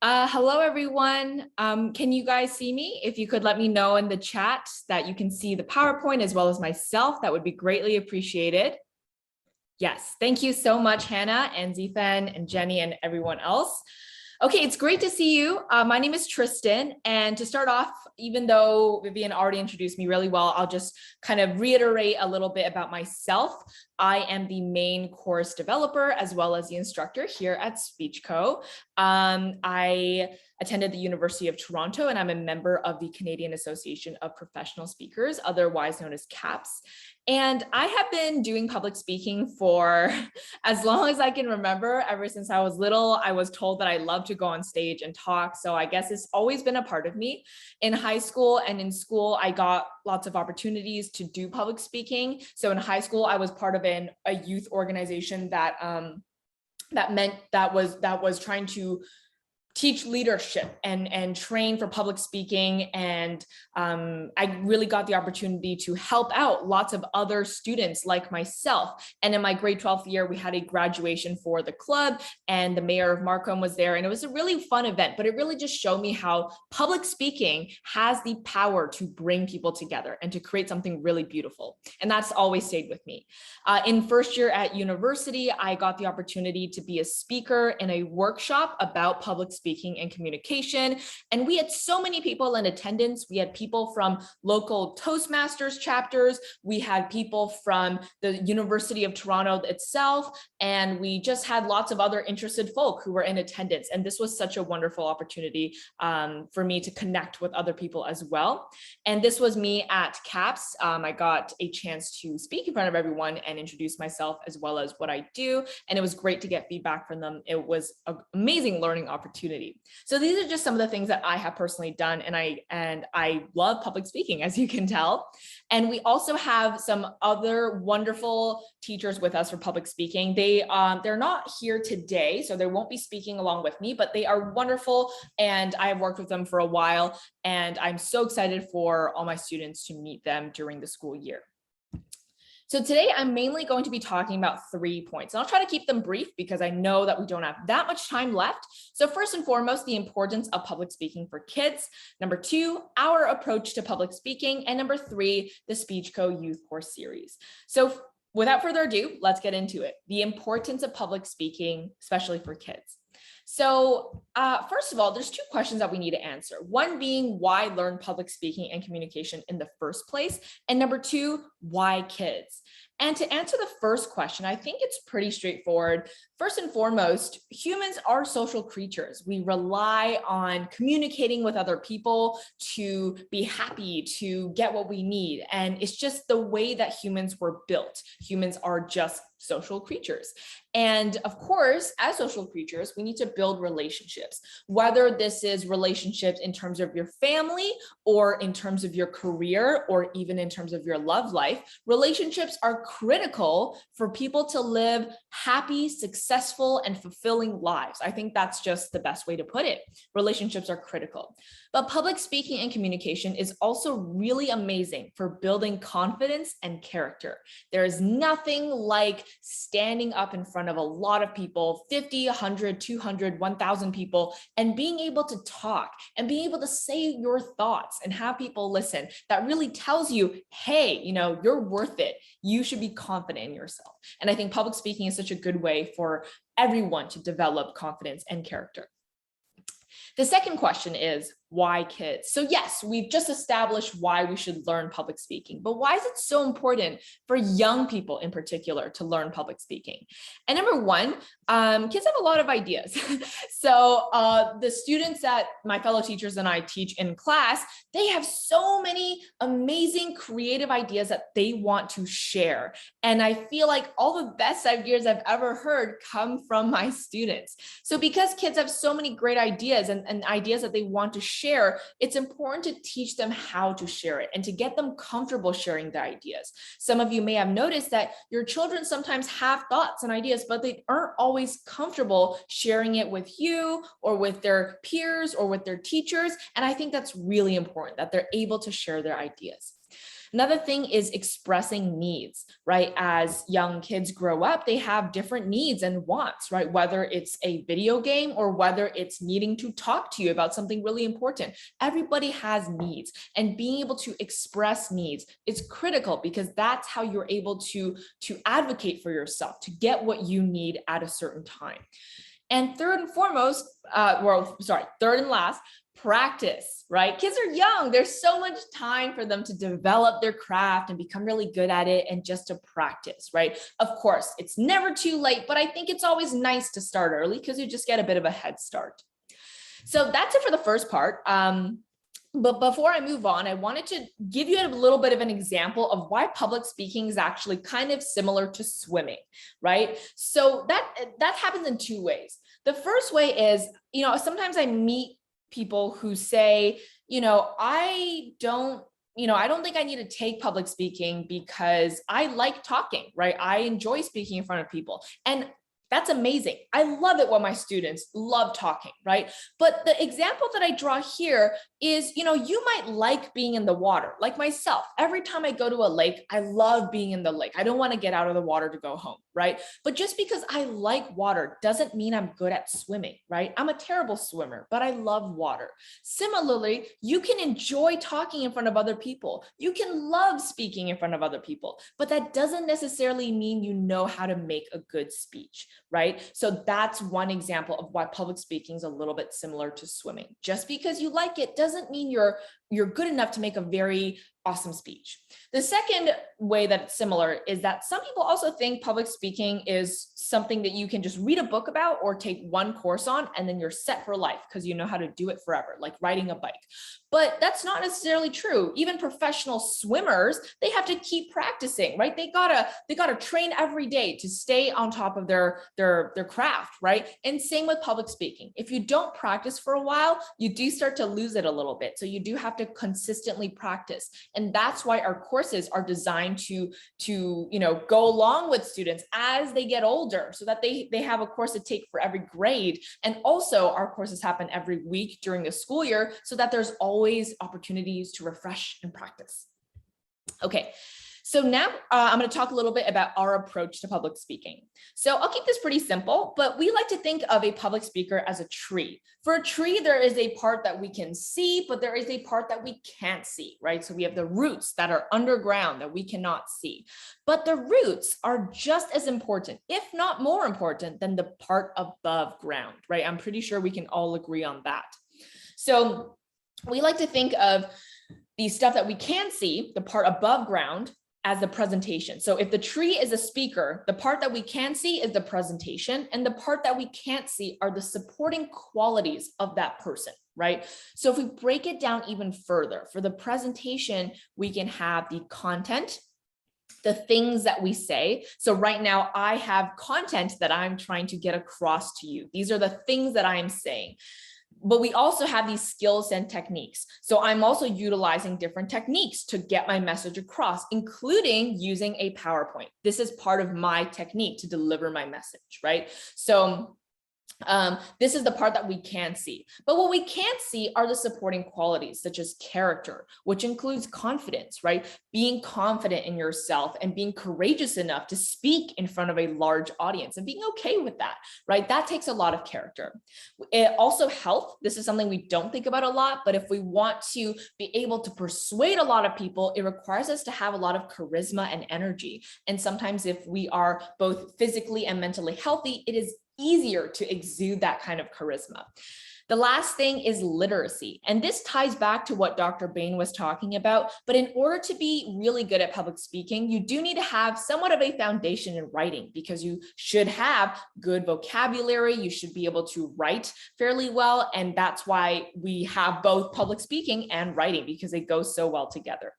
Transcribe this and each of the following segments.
Hello, everyone. Can you guys see me? If you could let me know in the chat that you can see the PowerPoint as well as myself, that would be greatly appreciated. Yes, thank you so much, Hannah and Zithan and Jenny and everyone else. Okay, it's great to see you. My name is Tristen, and to start off, even though Vivian already introduced me really well, I'll just kind of reiterate a little bit about myself. I am the main course developer as well as the instructor here at SpeechCo. I attended the University of Toronto, and I'm a member of the Canadian Association of Professional Speakers, otherwise known as CAPS. And I have been doing public speaking for as long as I can remember. Ever since I was little, I was told that I love to go on stage and talk. So I guess it's always been a part of me. In high school and in school, I got lots of opportunities to do public speaking. So in high school, I was part of a youth organization that was trying to teach leadership and train for public speaking. And I really got the opportunity to help out lots of other students like myself. And in my grade 12th year, we had a graduation for the club, and the mayor of Markham was there. And it was a really fun event, but it really just showed me how public speaking has the power to bring people together and to create something really beautiful. And that's always stayed with me. In first year at university, I got the opportunity to be a speaker in a workshop about public speaking and communication. And we had so many people in attendance. We had people from local Toastmasters chapters. We had people from the University of Toronto itself. And we just had lots of other interested folk who were in attendance. And this was such a wonderful opportunity for me to connect with other people as well. And this was me at CAPS. I got a chance to speak in front of everyone and introduce myself as well as what I do. And it was great to get feedback from them. It was an amazing learning opportunity. So these are just some of the things that I have personally done, and I love public speaking, as you can tell. And we also have some other wonderful teachers with us for public speaking. They're not here today, so they won't be speaking along with me, but they are wonderful, and I have worked with them for a while, and I'm so excited for all my students to meet them during the school year. So today I'm mainly going to be talking about 3 points, and I'll try to keep them brief because I know that we don't have that much time left. So first and foremost, the importance of public speaking for kids. Number 2, our approach to public speaking. And number 3, the SpeechCo Youth Course Series. So without further ado, let's get into it. The importance of public speaking, especially for kids. So first of all, there's 2 questions that we need to answer. One being, why learn public speaking and communication in the first place? And number 2, why kids? And to answer the first question, I think it's pretty straightforward. First and foremost, humans are social creatures. We rely on communicating with other people to be happy, to get what we need. And it's just the way that humans were built. Humans are just social creatures. And of course, as social creatures, we need to build relationships, whether this is relationships in terms of your family or in terms of your career or even in terms of your love life. Relationships are critical for people to live happy, successful, and fulfilling lives. I think that's just the best way to put it. Relationships are critical. But public speaking and communication is also really amazing for building confidence and character. There is nothing like standing up in front of a lot of people, 50, 100, 200, 1,000 people, and being able to talk and being able to say your thoughts and have people listen. That really tells you, hey, you're worth it. You should be confident in yourself. And I think public speaking is such a good way for everyone to develop confidence and character. The second question is, why kids? So yes, we've just established why we should learn public speaking, but why is it so important for young people in particular to learn public speaking? And number 1, kids have a lot of ideas. So the students that my fellow teachers and I teach in class, they have so many amazing creative ideas that they want to share. And I feel like all the best ideas I've ever heard come from my students. So because kids have so many great ideas and ideas that they want to share, it's important to teach them how to share it and to get them comfortable sharing their ideas. Some of you may have noticed that your children sometimes have thoughts and ideas, but they aren't always comfortable sharing it with you or with their peers or with their teachers. And I think that's really important that they're able to share their ideas. Another thing is expressing needs, right? As young kids grow up, they have different needs and wants, right? Whether it's a video game or whether it's needing to talk to you about something really important. Everybody has needs, and being able to express needs is critical because that's how you're able to advocate for yourself, to get what you need at a certain time. And third and foremost, third and last, practice, right? Kids are young. There's so much time for them to develop their craft and become really good at it and just to practice, right? Of course, it's never too late, but I think it's always nice to start early because you just get a bit of a head start. So that's it for the first part. But before I move on, I wanted to give you a little bit of an example of why public speaking is actually kind of similar to swimming, right? So that happens in two ways. The first way is, sometimes I meet people who say, I don't think I need to take public speaking because I like talking, right? I enjoy speaking in front of people. And that's amazing. I love it when my students love talking, right? But the example that I draw here is, you might like being in the water, like myself. Every time I go to a lake, I love being in the lake. I don't want to get out of the water to go home, right? But just because I like water doesn't mean I'm good at swimming, right? I'm a terrible swimmer, but I love water. Similarly, you can enjoy talking in front of other people. You can love speaking in front of other people, but that doesn't necessarily mean you know how to make a good speech, right? So that's one example of why public speaking is a little bit similar to swimming. Just because you like it doesn't mean you're good enough to make a very awesome speech. The second way that it's similar is that some people also think public speaking is something that you can just read a book about or take one course on and then you're set for life because you know how to do it forever, like riding a bike. But that's not necessarily true. Even professional swimmers, they have to keep practicing, right? They gotta train every day to stay on top of their craft, right? And same with public speaking. If you don't practice for a while, you do start to lose it a little bit. So you do have to consistently practice. And that's why our courses are designed to go along with students as they get older so that they have a course to take for every grade. And also our courses happen every week during the school year so that there's always opportunities to refresh and practice. Okay. So now I'm going to talk a little bit about our approach to public speaking. So I'll keep this pretty simple, but we like to think of a public speaker as a tree. For a tree, there is a part that we can see, but there is a part that we can't see, right? So we have the roots that are underground that we cannot see. But the roots are just as important, if not more important, than the part above ground, right? I'm pretty sure we can all agree on that. So we like to think of the stuff that we can see, the part above ground, as the presentation. So if the tree is a speaker, the part that we can see is the presentation, and the part that we can't see are the supporting qualities of that person, right? So if we break it down even further, for the presentation, we can have the content, the things that we say. So right now I have content that I'm trying to get across to you. These are the things that I'm saying. But we also have these skills and techniques. So I'm also utilizing different techniques to get my message across, including using a PowerPoint. This is part of my technique to deliver my message, right? So this is the part that we can see. But what we can't see are the supporting qualities, such as character, which includes confidence, right? Being confident in yourself and being courageous enough to speak in front of a large audience and being okay with that, right? That takes a lot of character. Also health. This is something we don't think about a lot, but if we want to be able to persuade a lot of people, it requires us to have a lot of charisma and energy. And sometimes if we are both physically and mentally healthy, it is easier to exude that kind of charisma. The last thing is literacy. And this ties back to what Dr. Bain was talking about. But in order to be really good at public speaking, you do need to have somewhat of a foundation in writing because you should have good vocabulary. You should be able to write fairly well. And that's why we have both public speaking and writing because they go so well together.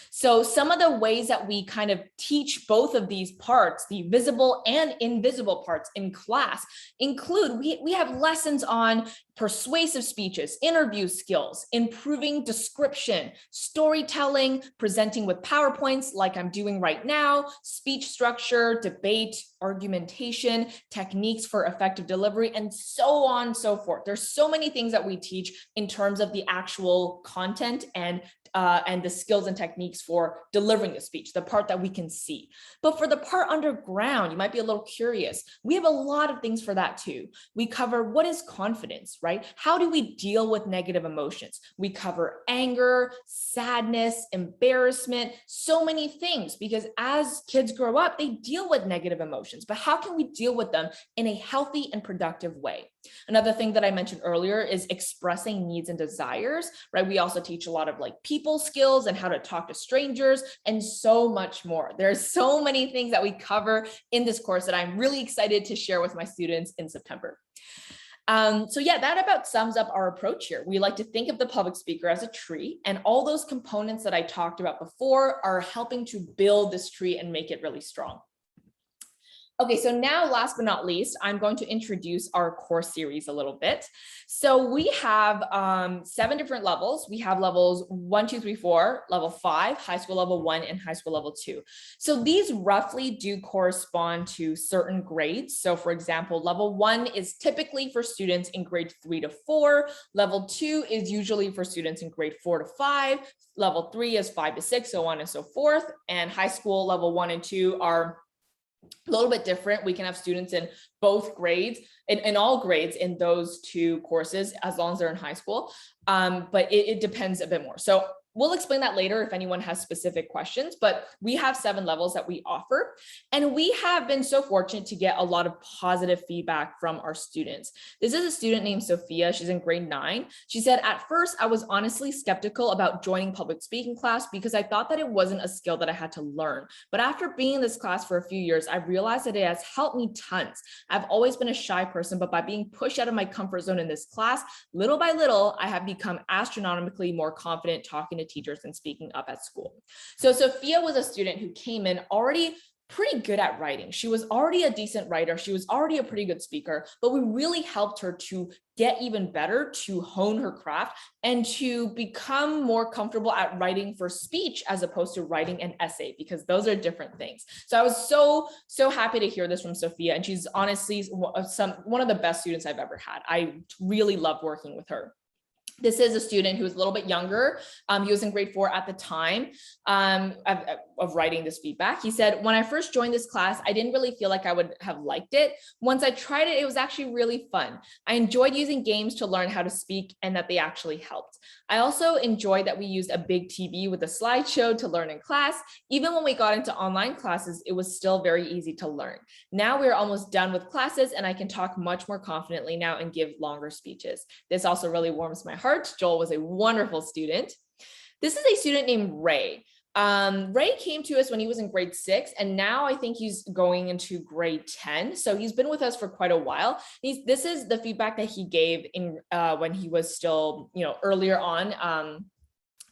So some of the ways that we kind of teach both of these parts, the visible and invisible parts in class, include, we have lessons on persuasive speeches, interview skills, improving description, storytelling, presenting with PowerPoints like I'm doing right now, speech structure, debate, argumentation, techniques for effective delivery, and so on and so forth. There's so many things that we teach in terms of the actual content and the skills and techniques for delivering the speech, the part that we can see. But for the part underground, you might be a little curious. We have a lot of things for that too. We cover what is confidence, right? How do we deal with negative emotions? We cover anger, sadness, embarrassment, so many things, because as kids grow up, they deal with negative emotions, but how can we deal with them in a healthy and productive way? Another thing that I mentioned earlier is expressing needs and desires, right? We also teach a lot of like people skills and how to talk to strangers and so much more. There's so many things that we cover in this course that I'm really excited to share with my students in September. So yeah, that about sums up our approach here. We like to think of the public speaker as a tree, and all those components that I talked about before are helping to build this tree and make it really strong. Okay, so now last but not least, I'm going to introduce our course series a little bit. So we have 7 different levels. We have levels 1, 2, 3, 4, level 5, high school level 1, and high school level 2. So these roughly do correspond to certain grades. So for example, level 1 is typically for students in grade 3 to 4. Level 2 is usually for students in grade 4 to 5. Level 3 is 5 to 6, so on and so forth. And high school level 1 and 2 are a little bit different. We can have students in both grades, in all grades in those 2 courses, as long as they're in high school. But it depends a bit more. So we'll explain that later if anyone has specific questions, but we have 7 levels that we offer. And we have been so fortunate to get a lot of positive feedback from our students. This is a student named Sophia. She's in grade 9. She said, at first, I was honestly skeptical about joining public speaking class because I thought that it wasn't a skill that I had to learn. But after being in this class for a few years, I realized that it has helped me tons. I've always been a shy person, but by being pushed out of my comfort zone in this class, little by little, I have become astronomically more confident talking to teachers and speaking up at school. So Sophia was a student who came in already pretty good at writing. She was already a decent writer. She was already a pretty good speaker, but we really helped her to get even better, to hone her craft, and to become more comfortable at writing for speech as opposed to writing an essay, because those are different things. So I was so happy to hear this from Sophia, and she's honestly one of the best students I've ever had. I really loved working with her. This is a student who is a little bit younger. He was in grade 4 at the time of writing this feedback. He said, when I first joined this class, I didn't really feel like I would have liked it. Once I tried it, it was actually really fun. I enjoyed using games to learn how to speak and that they actually helped. I also enjoyed that we used a big TV with a slideshow to learn in class. Even when we got into online classes, it was still very easy to learn. Now we're almost done with classes and I can talk much more confidently now and give longer speeches. This also really warms my heart. Joel was a wonderful student. This is a student named Ray. Ray came to us when he was in grade 6, and now I think he's going into grade 10. So he's been with us for quite a while. This is the feedback that he gave in when he was still, earlier on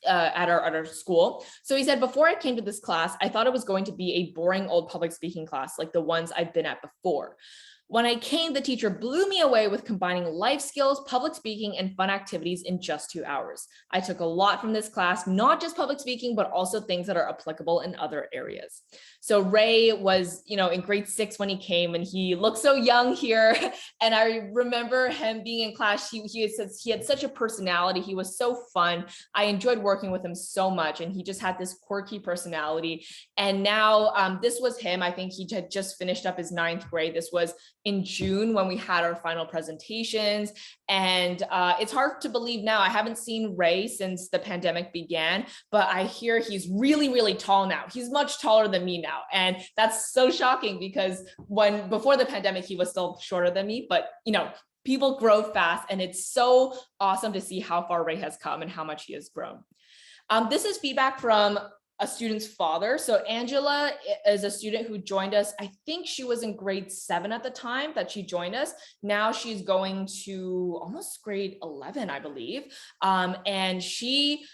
at our school. So he said, before I came to this class, I thought it was going to be a boring old public speaking class like the ones I've been at before. When I came, the teacher blew me away with combining life skills, public speaking, and fun activities in just 2 hours. I took a lot from this class, not just public speaking, but also things that are applicable in other areas. So Ray was, in grade 6 when he came, and he looked so young here. And I remember him being in class. He had such a personality. He was so fun. I enjoyed working with him so much, and he just had this quirky personality. And now this was him. I think he had just finished up his 9th grade. This was in June when we had our final presentations. And it's hard to believe now. I haven't seen Ray since the pandemic began, but I hear he's really, really tall now. He's much taller than me now. And that's so shocking because before the pandemic, he was still shorter than me, but people grow fast, and it's so awesome to see how far Ray has come and how much he has grown. This is feedback from a student's father. So Angela is a student who joined us. I think she was in grade 7 at the time that she joined us. Now she's going to almost grade 11, I believe. And she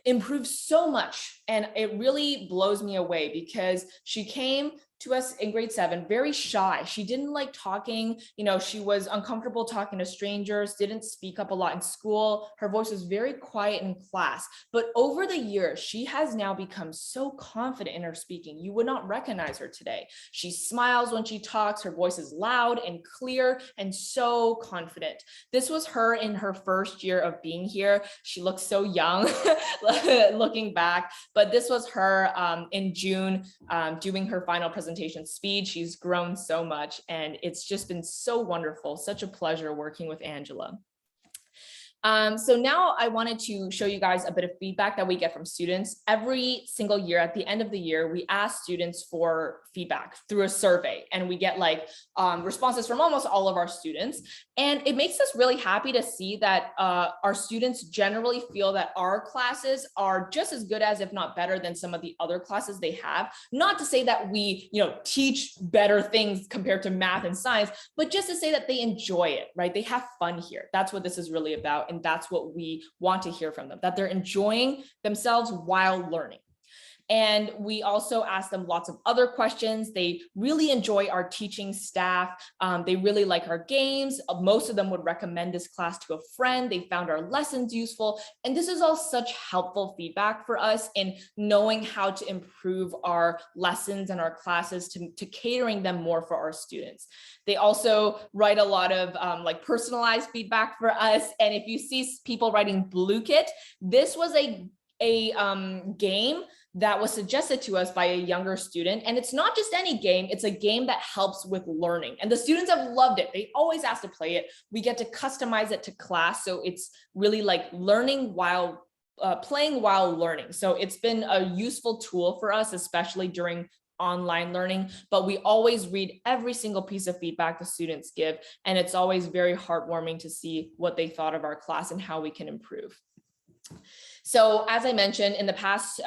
improved so much. And it really blows me away because she came to us in grade 7, very shy. She didn't like talking, she was uncomfortable talking to strangers, didn't speak up a lot in school. Her voice was very quiet in class. But over the years, she has now become so confident in her speaking. You would not recognize her today. She smiles when she talks. Her voice is loud and clear and so confident. This was her in her first year of being here. She looks so young looking back, but this was her in June doing her final presentation speed. She's grown so much, and it's just been so wonderful. Such a pleasure working with Angela. So now I wanted to show you guys a bit of feedback that we get from students. Every single year, at the end of the year, we ask students for feedback through a survey, and we get responses from almost all of our students. And it makes us really happy to see that our students generally feel that our classes are just as good as, if not better than, some of the other classes they have. Not to say that we, teach better things compared to math and science, but just to say that they enjoy it, right? They have fun here. That's what this is really about. And that's what we want to hear from them, that they're enjoying themselves while learning. And we also ask them lots of other questions. They really enjoy our teaching staff. They really like our games. Most of them would recommend this class to a friend. They found our lessons useful. And this is all such helpful feedback for us in knowing how to improve our lessons and our classes to catering them more for our students. They also write a lot of personalized feedback for us. And if you see people writing Blue Kit, this was a game that was suggested to us by a younger student. And it's not just any game, it's a game that helps with learning. And the students have loved it. They always ask to play it. We get to customize it to class. So it's really like learning while playing while learning. So it's been a useful tool for us, especially during online learning, but we always read every single piece of feedback the students give. And it's always very heartwarming to see what they thought of our class and how we can improve. So as I mentioned, in the past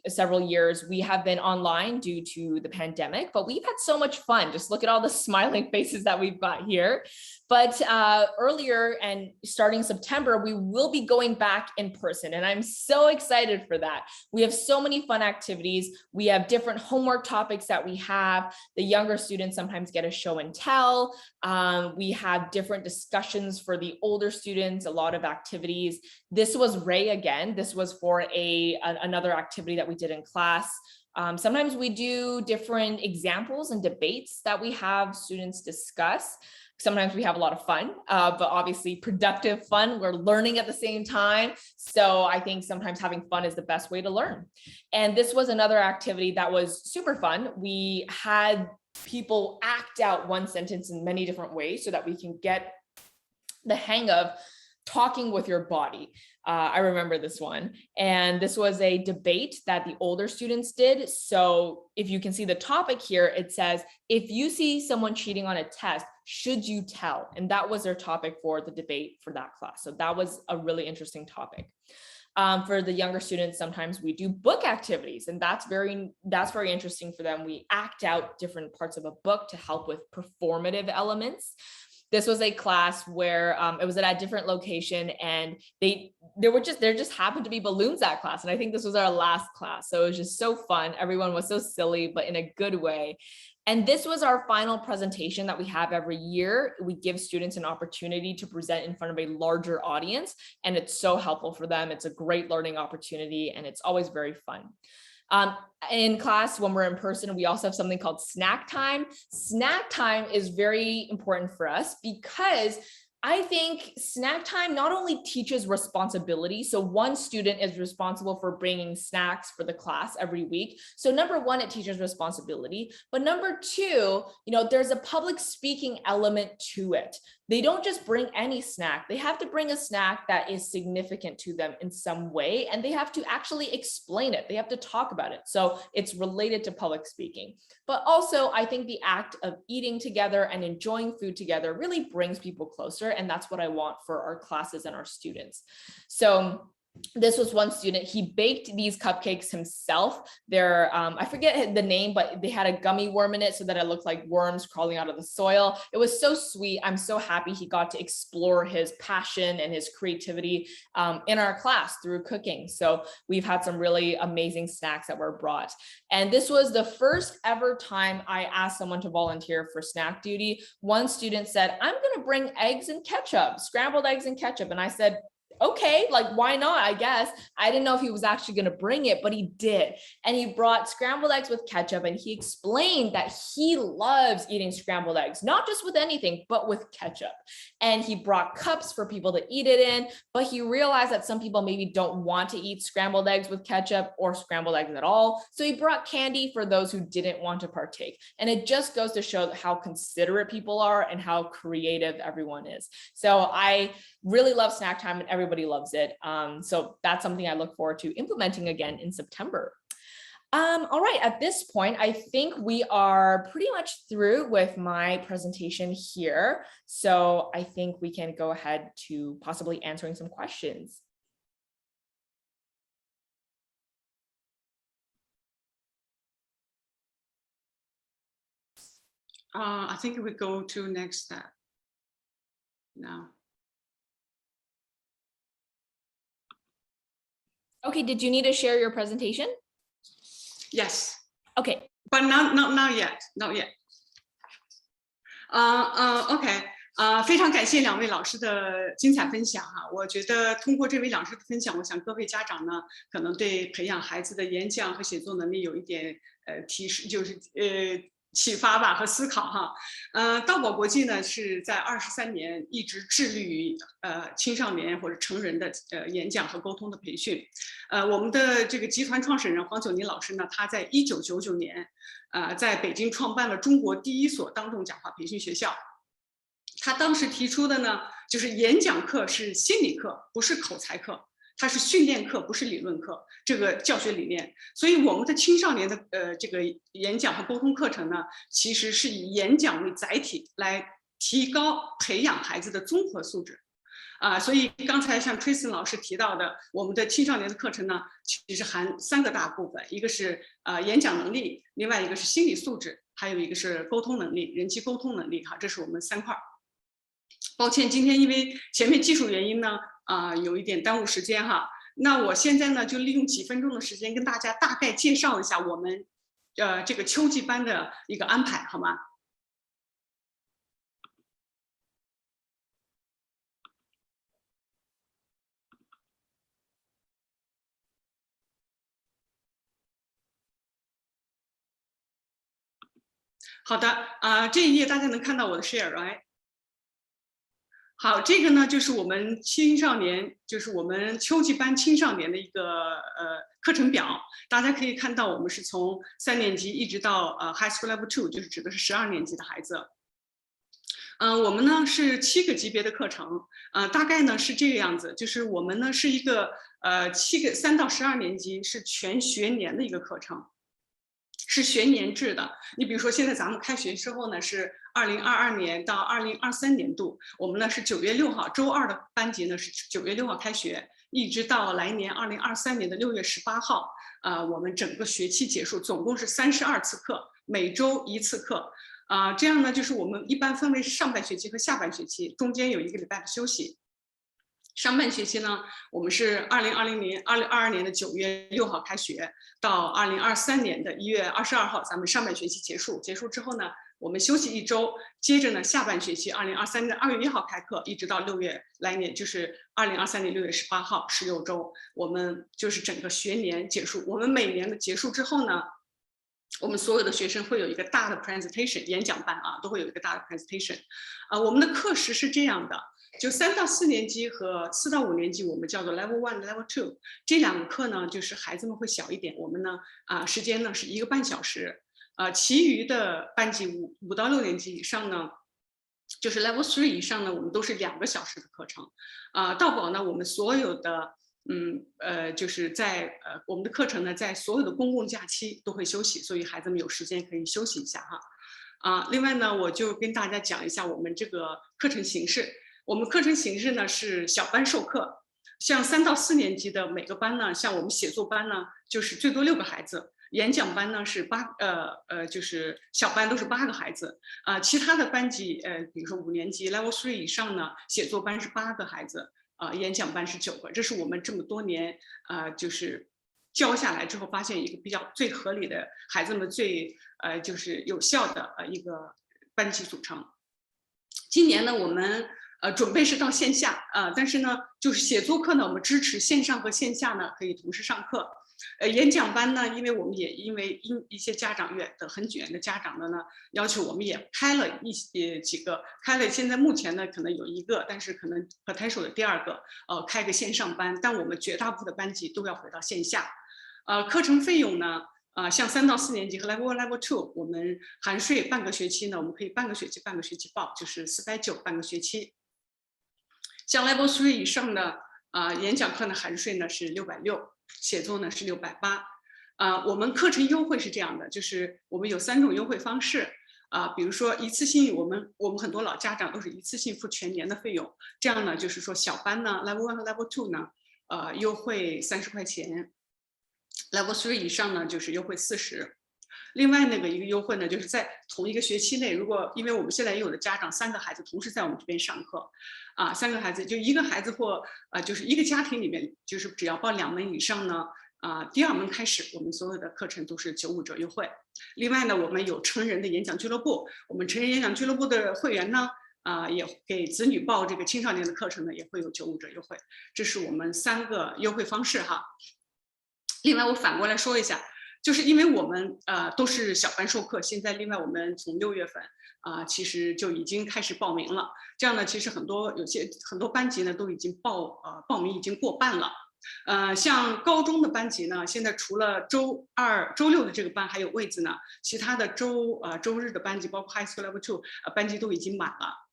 several years, we have been online due to the pandemic, but we've had so much fun. Just look at all the smiling faces that we've got here. But earlier and starting September, we will be going back in person. And I'm so excited for that. We have so many fun activities. We have different homework topics that we have. The younger students sometimes get a show and tell. We have different discussions for the older students, a lot of activities. This was Ray again. This was for another activity that we did in class. Sometimes we do different examples and debates that we have students discuss. Sometimes we have a lot of fun, but obviously productive fun. We're learning at the same time. So I think sometimes having fun is the best way to learn. And this was another activity that was super fun. We had people act out one sentence in many different ways so that we can get the hang of talking with your body. I remember this one. And this was a debate that the older students did. So if you can see the topic here, it says, if you see someone cheating on a test, should you tell? And that was their topic for the debate for that class. So that was a really interesting topic. For the younger students, sometimes we do book activities, and that's very interesting for them. We act out different parts of a book to help with performative elements. This was a class where it was at a different location, and there just happened to be balloons that class. And I think this was our last class. So it was just so fun. Everyone was so silly, but in a good way. And this was our final presentation that we have every year. We give students an opportunity to present in front of a larger audience, and it's so helpful for them. It's a great learning opportunity, and it's always very fun. In class, when we're in person, we also have something called snack time. Snack time is very important for us because I think snack time not only teaches responsibility. So one student is responsible for bringing snacks for the class every week. So number one, it teaches responsibility. But number two, there's a public speaking element to it. They don't just bring any snack. They have to bring a snack that is significant to them in some way, and they have to actually explain it. They have to talk about it. So it's related to public speaking. But also, I think the act of eating together and enjoying food together really brings people closer, and that's what I want for our classes and our students. So this was one student. He baked these cupcakes himself. They're, I forget the name, but they had a gummy worm in it so that it looked like worms crawling out of the soil. It was so sweet. I'm so happy he got to explore his passion and his creativity in our class through cooking. So we've had some really amazing snacks that were brought. And this was the first ever time I asked someone to volunteer for snack duty. One student said, I'm going to bring eggs and ketchup, scrambled eggs and ketchup. And I said, okay, like, why not? I guess I didn't know if he was actually going to bring it, but he did. And he brought scrambled eggs with ketchup, and he explained that he loves eating scrambled eggs, not just with anything, but with ketchup. And he brought cups for people to eat it in, but he realized that some people maybe don't want to eat scrambled eggs with ketchup or scrambled eggs at all. So he brought candy for those who didn't want to partake. And it just goes to show how considerate people are and how creative everyone is. So I really love snack time, and everybody loves it. So that's something I look forward to implementing again in September. All right, at this point, I think we are pretty much through with my presentation here. So I think we can go ahead to possibly answering some questions. I think we go to next step now. Okay, did you need to share your presentation? Yes. Okay. But not yet, not yet. OK， 非常感谢2位老师的精彩分享哈。我觉得通过这位老师的分享，我想各位家长呢，可能对培养孩子的演讲和写作能力有一点提示，就是启发吧和思考哈。道宝国际呢是在23年一直致力于青少年或者成人的演讲和沟通的培训。我们的这个集团创始人黄九妮老师呢，他在1999年在北京创办了中国第一所当众讲话培训学校。他当时提出的呢，就是演讲课是心理课，不是口才课。它是训练课，不是理论课，这个教学理念。所以我们的青少年的这个演讲和沟通课程呢，其实是以演讲为载体来提高培养孩子的综合素质。所以刚才像 Tristen 老师提到的，我们的青少年的课程呢，其实含3个大部分，一个是演讲能力，另外一个是心理素质，还有一个是沟通能力，人际沟通能力哈，这是我们3块。抱歉，今天因为前面技术原因呢，有一点耽误时间哈。那我现在呢，就利用几分钟的时间跟大家大概介绍一下我们这个秋季班的一个安排，好吗？好的，这一页大家能看到我的 share，right？ 好，这个呢就是我们青少年，就是我们秋季班青少年的一个课程表。大家可以看到，我们是从3年级一直到High School Level 2，就是指的是12年级的孩子。我们呢是7个级别的课程，大概呢是这个样子，就是我们呢是一个3到12年级是全学年的一个课程。是学年制的，你比如说现在咱们开学之后呢是2022年到2023年度，我们呢是9月6号，周2的班级呢是9月6号开学，一直到来年2023年的6月18号，我们整个学期结束，总共是32次课，每周1次课，这样呢就是我们一般分为上半学期和下半学期，中间有1个礼拜的休息。上半学期呢，我们是2022年的9月6号开学，到2023年的1月22号，咱们上半学期结束。结束之后呢，我们休息1周，接着呢，下半学期2023年的2月1号开课，一直到来年就是2023年6月18号，16周，我们就是整个学年结束。我们每年的结束之后呢，我们所有的学生会有一个大的 presentation， 演讲班都会有一个大的 presentation。我们的课时是这样的。就3到4年级和4到5年级，我们叫做 Level 1、Level 2， 这2个课呢，就是孩子们会小一点，我们呢时间呢是1个半小时，其余的班级5到6年级以上呢，就是 Level 3以上呢，我们都是2个小时的课程，到宝呢，我们所有的就是在我们的课程呢，在所有的公共假期都会休息，所以孩子们有时间可以休息一下哈，另外呢，我就跟大家讲一下我们这个课程形式。我们课程形式呢是小班授课，像3到4年级的每个班呢，像我们写作班呢，就是最多6个孩子。演讲班呢是就是小班都是8个孩子，其他的班级，比如说5年级 Level 3以上呢，写作班是8个孩子，演讲班是9个，这是我们这么多年，就是教下来之后发现一个比较最合理的孩子们最就是有效的一个班级组成。今年呢，我们准备是到线下但是呢，就是写作课呢，我们支持线上和线下呢可以同时上课。演讲班呢，因为我们也因为一些家长很远的家长的呢要求，我们也开了几个，开了现在目前呢可能有1个，但是可能 potential 的第2个，开个线上班，但我们绝大部分的班级都要回到线下。课程费用呢，像3到4年级和 Level 1、Level 2，我们含税半个学期呢，我们可以半个学期报，就是490半个学期。像 Level 3以上的演讲课呢，含税呢是660，写作呢是680。我们课程优惠是这样的，就是我们有3种优惠方式。比如说一次性，我们很多老家长都是一次性付全年的费用，这样呢，就是说小班呢 Level 1和 Level 2呢，优惠30块钱 ，Level 3以上呢就是优惠40。另外那个一个优惠呢，就是在同一个学期内，如果因为我们现在也有的家长3个孩子同时在我们这边上课，3个孩子就1个孩子或就是1个家庭里面，就是只要报2门以上呢，第2门开始，我们所有的课程都是95折优惠。另外呢，我们有成人的演讲俱乐部，我们成人演讲俱乐部的会员呢，也给子女报这个青少年的课程呢，也会有95折优惠。这是我们3个优惠方式哈。另外，我反过来说一下。就是因为我们都是小班授课，现在另外我们从6月份其实就已经开始报名了。这样呢，其实很多班级呢都已经报名已经过半了。像高中的班级呢，现在除了周2、周6的这个班还有位子呢，其他的周日的班级，包括 High School Level 2班级都已经满了。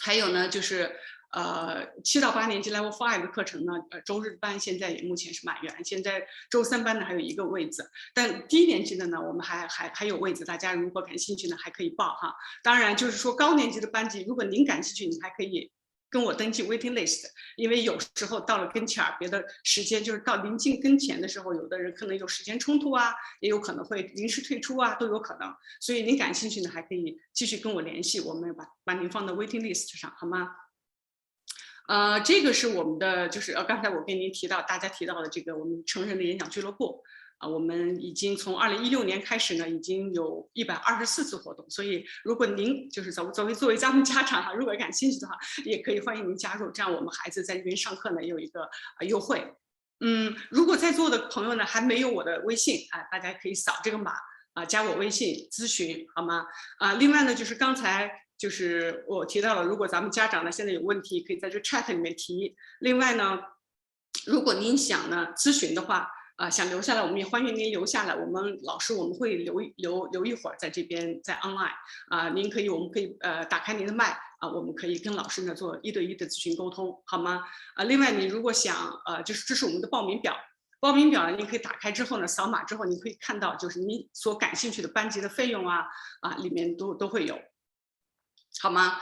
还有呢，就是7到8年级 Level 5的课程呢，周日班现在也目前是满员，现在周3班呢还有1个位子，但低年级的呢，我们还有位子，大家如果感兴趣呢，还可以报哈。当然，就是说高年级的班级，如果您感兴趣，您还可以跟我登记 waiting list， 因为有时候到了跟前儿，别的时间就是到临近跟前的时候，有的人可能有时间冲突也有可能会临时退出都有可能。所以您感兴趣呢，还可以继续跟我联系，我们把您放到 waiting list 上，好吗？这个是我们的，就是刚才我跟您大家提到的这个我们成人的演讲俱乐部我们已经从2016年开始呢，已经有124次活动，所以如果您就是作为咱们家长如果感兴趣的话，也可以欢迎您加入，这样我们孩子在这边上课呢也有一个优惠。如果在座的朋友呢还没有我的微信大家可以扫这个码加我微信咨询好吗？另外呢，就是刚才就是我提到了，如果咱们家长呢现在有问题，可以在这 chat 里面提。另外呢，如果您想呢咨询的话，想留下来，我们也欢迎您留下来。我们老师我们会留一会儿在这边在 online 我们可以打开您的麦我们可以跟老师呢做1对1的咨询沟通，好吗？另外你如果想就是这是我们的报名表。报名表呢，你可以打开之后呢，扫码之后，你可以看到就是你所感兴趣的班级的费用里面都会有，好吗？